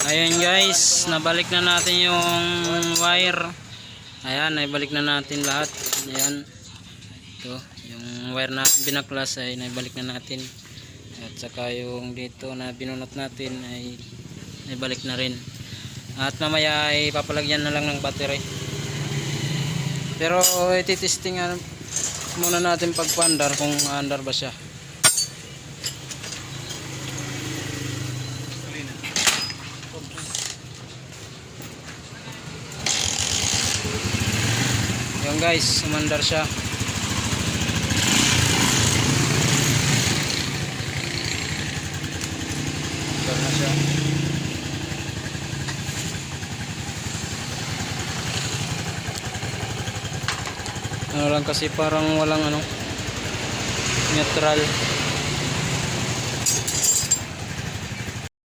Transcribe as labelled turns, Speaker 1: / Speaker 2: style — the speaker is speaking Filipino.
Speaker 1: Ayan guys, nabalik na natin yung wire. Ayan, naibalik na natin lahat. Ayan. Ito, yung wire na binaklas ay naibalik na natin. At saka yung dito na binunot natin ay naibalik na rin. At mamaya ay papalagyan na lang ng battery. Pero ititesting muna natin pagpa-andar kung andar ba siya. Yung guys, umandar siya. Umandar na siya. Ano lang kasi parang walang neutral.